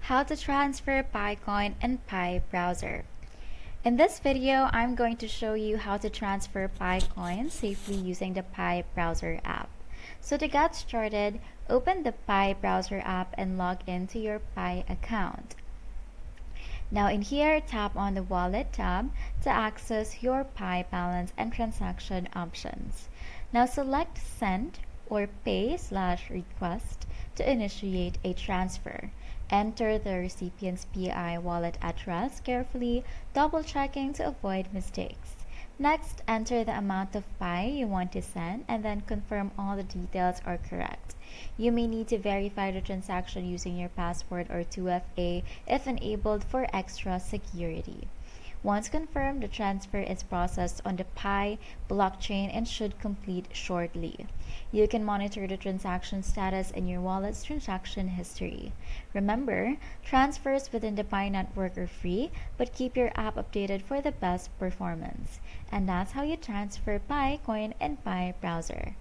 How to transfer PiCoin in Pi browser. In this video, I'm going to show you how to transfer PiCoin safely using the Pi browser app. So to get started, open the Pi browser app and log into your Pi account. Now in here, tap on the Wallet tab to access your Pi balance and transaction options. Now select Send or Pay/request to initiate a transfer. Enter the recipient's PI wallet address carefully, double-checking to avoid mistakes. Next, enter the amount of Pi you want to send and then confirm all the details are correct. You may need to verify the transaction using your password or 2FA if enabled for extra security. Once confirmed, the transfer is processed on the Pi blockchain and should complete shortly. You can monitor the transaction status in your wallet's transaction history. Remember, transfers within the Pi network are free, but keep your app updated for the best performance. And that's how you transfer PiCoin in Pi browser.